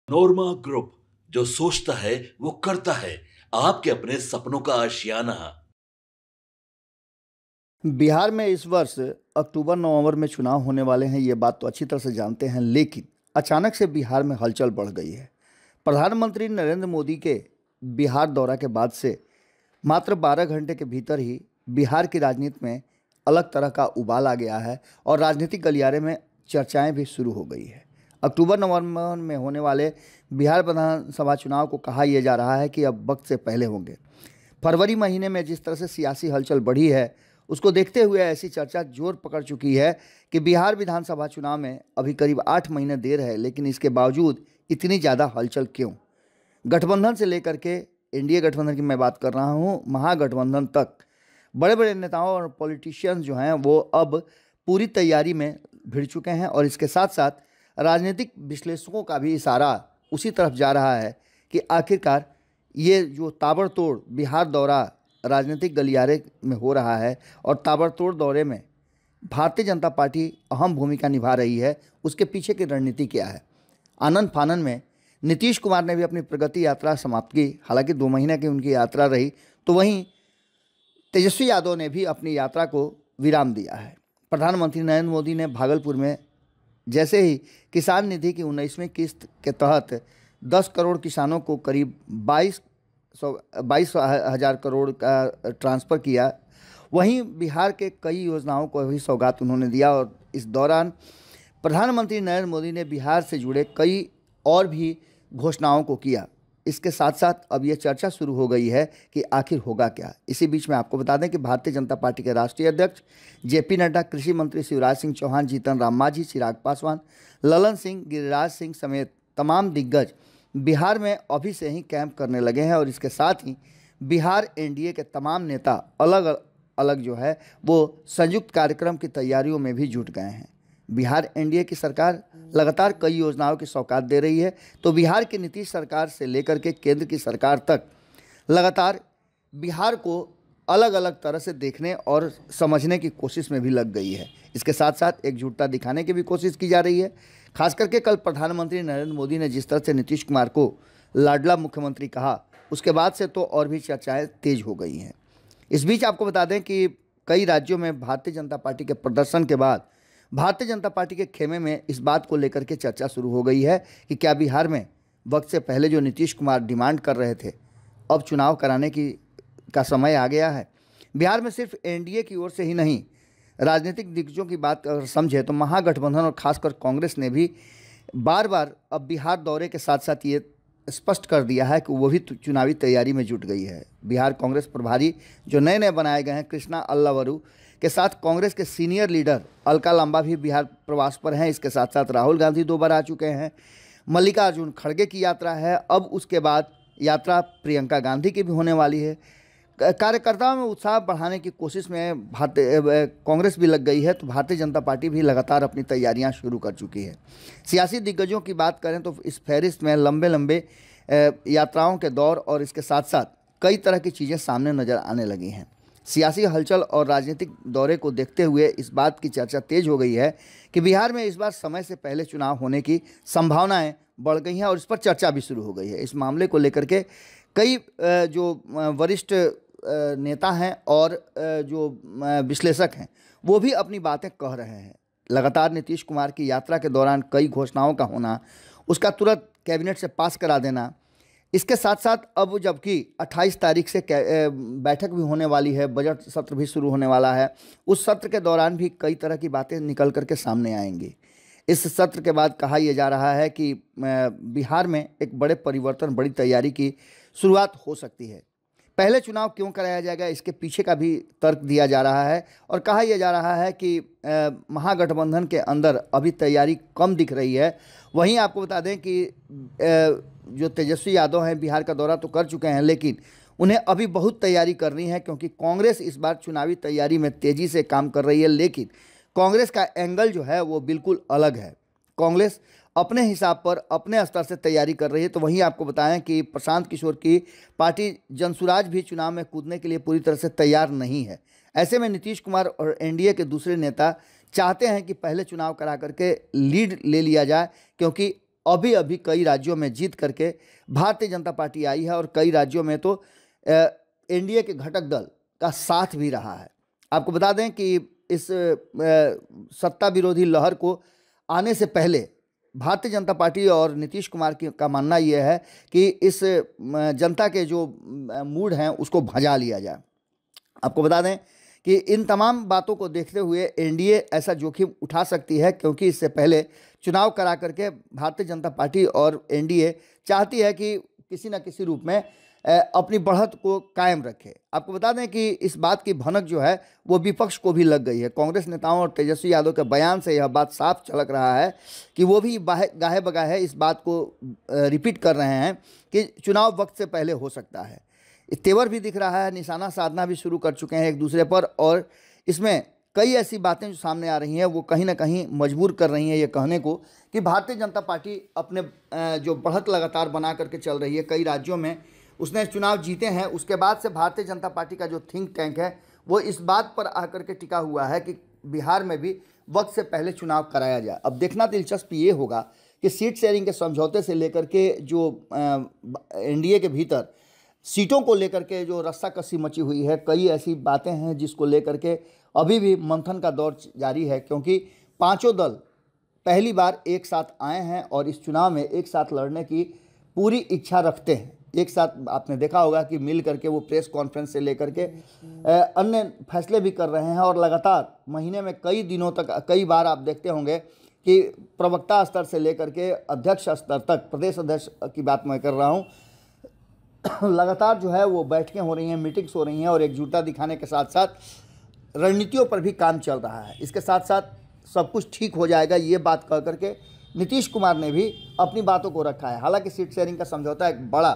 नोरमा group, जो सोचता है वो करता है। आपके अपने सपनों का आशियाना। बिहार में इस वर्ष अक्टूबर-नवंबर में चुनाव होने वाले हैं, ये बात तो अच्छी तरह से जानते हैं, लेकिन अचानक से बिहार में हलचल बढ़ गई है। प्रधानमंत्री नरेंद्र मोदी के बिहार दौरा के बाद से मात्र 12 घंटे के भीतर ही बिहार की राजनीति में अलग तरह का उबाल आ गया है और राजनीतिक गलियारे में चर्चाएं भी शुरू हो गई है। अक्टूबर-नवंबर में होने वाले बिहार विधानसभा चुनाव को कहा यह जा रहा है कि अब वक्त से पहले होंगे। फरवरी महीने में जिस तरह से सियासी हलचल बढ़ी है, उसको देखते हुए ऐसी चर्चा जोर पकड़ चुकी है कि बिहार विधानसभा चुनाव में अभी करीब 8 महीने देर है, लेकिन इसके बावजूद इतनी ज़्यादा हलचल क्यों? गठबंधन से लेकर के एनडीए गठबंधन की मैं बात कर रहा हूँ, महागठबंधन तक बड़े बड़े नेताओं और पॉलिटिशियंस जो हैं वो अब पूरी तैयारी में भिड़ चुके हैं और इसके साथ साथ राजनीतिक विश्लेषकों का भी इशारा उसी तरफ जा रहा है कि आखिरकार ये जो ताबड़तोड़ बिहार दौरा राजनीतिक गलियारे में हो रहा है और ताबड़तोड़ दौरे में भारतीय जनता पार्टी अहम भूमिका निभा रही है, उसके पीछे की रणनीति क्या है? आनन फानन में नीतीश कुमार ने भी अपनी प्रगति यात्रा समाप्त की। हालांकि 2 महीने की उनकी यात्रा रही, तो वहीं तेजस्वी यादव ने भी अपनी यात्रा को विराम दिया है। प्रधानमंत्री नरेंद्र मोदी ने भागलपुर में जैसे ही किसान निधि की 19वीं किस्त के तहत 10 करोड़ किसानों को करीब 22,000 करोड़ का ट्रांसफ़र किया, वहीं बिहार के कई योजनाओं को भी सौगात उन्होंने दिया और इस दौरान प्रधानमंत्री नरेंद्र मोदी ने बिहार से जुड़े कई और भी घोषणाओं को किया। इसके साथ साथ अब ये चर्चा शुरू हो गई है कि आखिर होगा क्या। इसी बीच में आपको बता दें कि भारतीय जनता पार्टी के राष्ट्रीय अध्यक्ष जेपी नड्डा, कृषि मंत्री शिवराज सिंह चौहान, जीतन राम मांझी, चिराग पासवान, ललन सिंह, गिरिराज सिंह समेत तमाम दिग्गज बिहार में अभी से ही कैंप करने लगे हैं और इसके साथ ही बिहार एनडीए के तमाम नेता अलग अलग जो है वो संयुक्त कार्यक्रम की तैयारियों में भी जुट गए हैं। बिहार एनडीए की सरकार लगातार कई योजनाओं की सौगात दे रही है, तो बिहार की नीतीश सरकार से लेकर के केंद्र की सरकार तक लगातार बिहार को अलग अलग तरह से देखने और समझने की कोशिश में भी लग गई है। इसके साथ साथ एकजुटता दिखाने की भी कोशिश की जा रही है। खास करके कल प्रधानमंत्री नरेंद्र मोदी ने जिस तरह से नीतीश कुमार को लाडला मुख्यमंत्री कहा, उसके बाद से तो और भी चर्चाएं तेज हो गई हैं। इस बीच आपको बता दें कि कई राज्यों में भारतीय जनता पार्टी के प्रदर्शन के बाद भारतीय जनता पार्टी के खेमे में इस बात को लेकर के चर्चा शुरू हो गई है कि क्या बिहार में वक्त से पहले जो नीतीश कुमार डिमांड कर रहे थे, अब चुनाव कराने का समय आ गया है। बिहार में सिर्फ एनडीए की ओर से ही नहीं, राजनीतिक दिग्गजों की बात अगर समझे तो महागठबंधन और खासकर कांग्रेस ने भी बार बार अब बिहार दौरे के साथ साथ ये स्पष्ट कर दिया है कि वो भी चुनावी तैयारी में जुट गई है। बिहार कांग्रेस प्रभारी जो नए नए बनाए गए हैं, कृष्णा अल्लावरू के साथ कांग्रेस के सीनियर लीडर अलका लांबा भी बिहार प्रवास पर हैं। इसके साथ साथ राहुल गांधी 2 बार आ चुके हैं। मल्लिकार्जुन खड़गे की यात्रा है, अब उसके बाद यात्रा प्रियंका गांधी की भी होने वाली है। कार्यकर्ताओं में उत्साह बढ़ाने की कोशिश में कांग्रेस भी लग गई है, तो भारतीय जनता पार्टी भी लगातार अपनी तैयारियां शुरू कर चुकी है। सियासी दिग्गजों की बात करें तो इस फहरिस्त में लंबे लंबे यात्राओं के दौर और इसके साथ साथ कई तरह की चीज़ें सामने नजर आने लगी हैं। सियासी हलचल और राजनीतिक दौरे को देखते हुए इस बात की चर्चा तेज हो गई है कि बिहार में इस बार समय से पहले चुनाव होने की संभावनाएं बढ़ गई हैं और इस पर चर्चा भी शुरू हो गई है। इस मामले को लेकर के कई जो वरिष्ठ नेता हैं और जो विश्लेषक हैं वो भी अपनी बातें कह रहे हैं। लगातार नीतीश कुमार की यात्रा के दौरान कई घोषणाओं का होना, उसका तुरंत कैबिनेट से पास करा देना, इसके साथ साथ अब जबकि 28 तारीख से बैठक भी होने वाली है, बजट सत्र भी शुरू होने वाला है, उस सत्र के दौरान भी कई तरह की बातें निकल करके सामने आएंगी। इस सत्र के बाद कहा यह जा रहा है कि बिहार में एक बड़े परिवर्तन, बड़ी तैयारी की शुरुआत हो सकती है। पहले चुनाव क्यों कराया जाएगा, इसके पीछे का भी तर्क दिया जा रहा है और कहा यह जा रहा है कि महागठबंधन के अंदर अभी तैयारी कम दिख रही है। वहीं आपको बता दें कि जो तेजस्वी यादव हैं बिहार का दौरा तो कर चुके हैं, लेकिन उन्हें अभी बहुत तैयारी करनी है क्योंकि कांग्रेस इस बार चुनावी तैयारी में तेज़ी से काम कर रही है। लेकिन कांग्रेस का एंगल जो है वो बिल्कुल अलग है। कांग्रेस अपने हिसाब पर अपने स्तर से तैयारी कर रही है। तो वहीं आपको बताएं कि प्रशांत किशोर की पार्टी जनसुराज भी चुनाव में कूदने के लिए पूरी तरह से तैयार नहीं है। ऐसे में नीतीश कुमार और एनडीए के दूसरे नेता चाहते हैं कि पहले चुनाव करा करके लीड ले लिया जाए, क्योंकि अभी अभी कई राज्यों में जीत करके भारतीय जनता पार्टी आई है और कई राज्यों में तो एनडीए के घटक दल का साथ भी रहा है। आपको बता दें कि इस सत्ता विरोधी लहर को आने से पहले भारतीय जनता पार्टी और नीतीश कुमार का मानना यह है कि इस जनता के जो मूड हैं उसको भजा लिया जाए। आपको बता दें कि इन तमाम बातों को देखते हुए एनडीए ऐसा जोखिम उठा सकती है, क्योंकि इससे पहले चुनाव करा करके भारतीय जनता पार्टी और एनडीए चाहती है कि किसी न किसी रूप में अपनी बढ़त को कायम रखे। आपको बता दें कि इस बात की भनक जो है वो विपक्ष को भी लग गई है। कांग्रेस नेताओं और तेजस्वी यादव के बयान से यह बात साफ झलक रहा है कि वो भी गाहे बगाहे इस बात को रिपीट कर रहे हैं कि चुनाव वक्त से पहले हो सकता है। तेवर भी दिख रहा है, निशाना साधना भी शुरू कर चुके हैं एक दूसरे पर, और इसमें कई ऐसी बातें जो सामने आ रही हैं वो कहीं ना कहीं मजबूर कर रही हैं ये कहने को कि भारतीय जनता पार्टी अपने जो बढ़त लगातार बना करके चल रही है, कई राज्यों में उसने चुनाव जीते हैं, उसके बाद से भारतीय जनता पार्टी का जो थिंक टैंक है वो इस बात पर आकर के टिका हुआ है कि बिहार में भी वक्त से पहले चुनाव कराया जाए। अब देखना दिलचस्प ये होगा कि सीट शेयरिंग के समझौते से लेकर के जो एनडीए के भीतर सीटों को लेकर के जो रस्साकसी मची हुई है, कई ऐसी बातें हैं जिसको लेकर के अभी भी मंथन का दौर जारी है, क्योंकि पांचों दल पहली बार एक साथ आए हैं और इस चुनाव में एक साथ लड़ने की पूरी इच्छा रखते हैं। एक साथ आपने देखा होगा कि मिल करके वो प्रेस कॉन्फ्रेंस से लेकर के अन्य फैसले भी कर रहे हैं और लगातार महीने में कई दिनों तक, कई बार आप देखते होंगे कि प्रवक्ता स्तर से लेकर के अध्यक्ष स्तर तक, प्रदेश अध्यक्ष की बात मैं कर रहा हूँ, लगातार जो है वो बैठकें हो रही हैं, मीटिंग्स हो रही हैं और एकजुटता दिखाने के साथ साथ रणनीतियों पर भी काम चल रहा है। इसके साथ साथ सब कुछ ठीक हो जाएगा ये बात कह करके नीतीश कुमार ने भी अपनी बातों को रखा है। हालांकि सीट शेयरिंग का समझौता एक बड़ा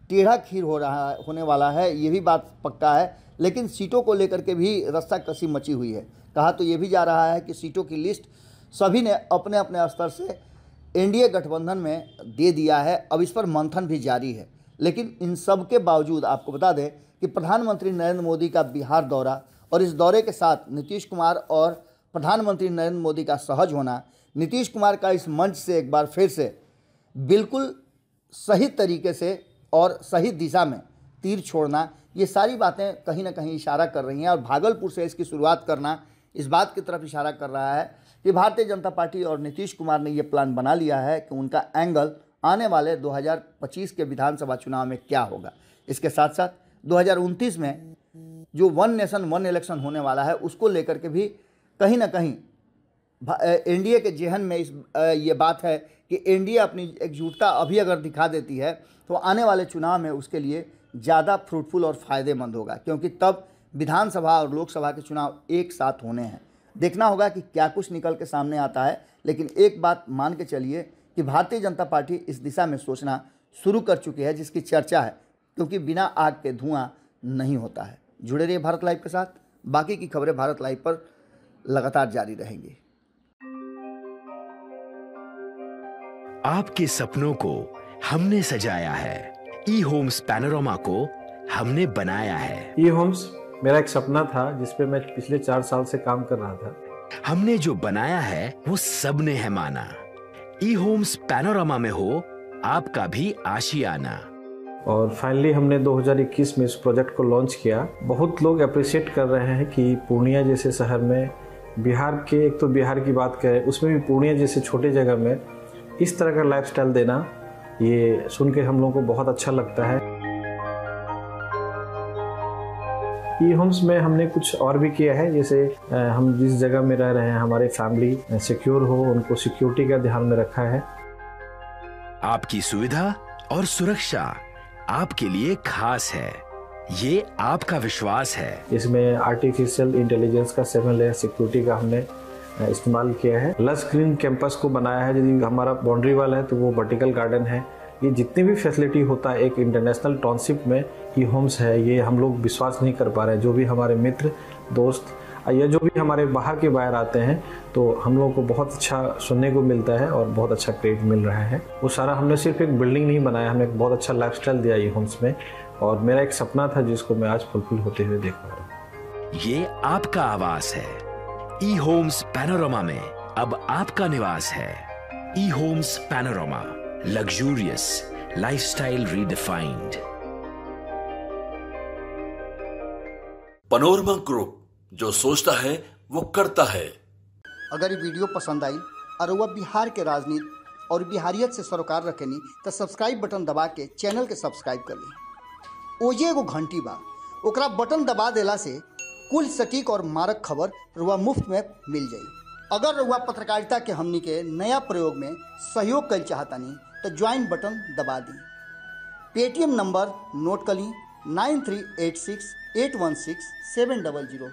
टेढ़ा खीर होने वाला है, ये भी बात पक्का है, लेकिन सीटों को लेकर के भी रस्साकसी मची हुई है। कहा तो ये भी जा रहा है कि सीटों की लिस्ट सभी ने अपने अपने स्तर से एनडीए गठबंधन में दे दिया है। अब इस पर मंथन भी जारी है, लेकिन इन सब के बावजूद आपको बता दें कि प्रधानमंत्री नरेंद्र मोदी का बिहार दौरा और इस दौरे के साथ नीतीश कुमार और प्रधानमंत्री नरेंद्र मोदी का सहज होना, नीतीश कुमार का इस मंच से एक बार फिर से बिल्कुल सही तरीके से और सही दिशा में तीर छोड़ना, ये सारी बातें कहीं ना कहीं इशारा कर रही हैं। और भागलपुर से इसकी शुरुआत करना इस बात की तरफ इशारा कर रहा है कि भारतीय जनता पार्टी और नीतीश कुमार ने ये प्लान बना लिया है कि उनका एंगल आने वाले 2025 के विधानसभा चुनाव में क्या होगा। इसके साथ साथ 2029 में जो वन नेशन वन इलेक्शन होने वाला है उसको लेकर के भी कहीं ना कहीं एनडीए के जेहन में ये बात है कि एनडीए अपनी एकजुटता अभी अगर दिखा देती है तो आने वाले चुनाव में उसके लिए ज़्यादा फ्रूटफुल और फ़ायदेमंद होगा, क्योंकि तब विधानसभा और लोकसभा के चुनाव एक साथ होने हैं। देखना होगा कि क्या कुछ निकल के सामने आता है, लेकिन एक बात मान के चलिए कि भारतीय जनता पार्टी इस दिशा में सोचना शुरू कर चुकी है, जिसकी चर्चा है, क्योंकि बिना आग के धुआं नहीं होता है। जुड़े रहिए भारत लाइव के साथ, बाकी की खबरें भारत लाइव पर लगातार जारी रहेंगी। आपके सपनों को हमने सजाया है, ई होम्स पैनोरामा को हमने बनाया है। ई होम्स मेरा एक सपना था जिस पे मैं पिछले 4 साल से काम कर रहा था। हमने जो बनाया है वो सबने है माना। ई होम्स पैनोरामा में हो आपका भी आशियाना। और फाइनली हमने 2021 में इस प्रोजेक्ट को लॉन्च किया। बहुत लोग अप्रिशिएट कर रहे हैं कि पूर्णिया जैसे शहर में, बिहार के, एक तो बिहार की बात करें उसमें भी पूर्णिया जैसे छोटे जगह में इस तरह का लाइफस्टाइल देना, ये सुन के हम लोगों को बहुत अच्छा लगता है। ई होम्स में हमने कुछ और भी किया है, जैसे हम जिस जगह में रह रहे हैं हमारे फैमिली सिक्योर हो, उनको सिक्योरिटी का ध्यान में रखा है। आपकी सुविधा और सुरक्षा आपके लिए खास है, ये आपका विश्वास है। इसमें आर्टिफिशियल इंटेलिजेंस का 7 लेयर सिक्योरिटी का हमने इस्तेमाल किया है। लश ग्रीन कैंपस को बनाया है। यदि हमारा बाउंड्री वाल है तो वो वर्टिकल गार्डन है। ये जितनी भी फैसिलिटी होता है एक इंटरनेशनल टाउनशिप में ई होम्स है, ये हम लोग विश्वास नहीं कर पा रहे हैं। जो भी हमारे मित्र दोस्त या जो भी हमारे बाहर के बाहर आते हैं तो हम लोगों को बहुत अच्छा सुनने को मिलता है और बहुत अच्छा क्रेडिट मिल रहा है। वो सारा हमने सिर्फ एक बिल्डिंग नहीं बनाया, हमने एक बहुत अच्छा लाइफस्टाइल दिया ई होम्स में, और मेरा एक सपना था जिसको मैं आज फुलफिल होते हुए देख पा रहा हूँ। ये आपका आवास है। ई होम्स पैनोरामा में अब आपका निवास है। E-Homes Panorama, luxurious lifestyle redefined. Panorama group, जो सोचता है वो करता है। अगर ये वीडियो पसंद आई और वह बिहार के राजनीति और बिहारियत से सरोकार रखेनी तो सब्सक्राइब बटन दबा के चैनल के सब्सक्राइब कर ली। ओजे एगो घंटी बा, ओकरा बटन दबा देला से कुल सटीक और मारक खबर रुआ मुफ्त में मिल जाई। अगर रुआ पत्रकारिता के हमनी के नया प्रयोग में सहयोग कर चाहतानी तो ज्वाइन बटन दबा दी। पेटीएम नंबर नोट कर ली 9386816700।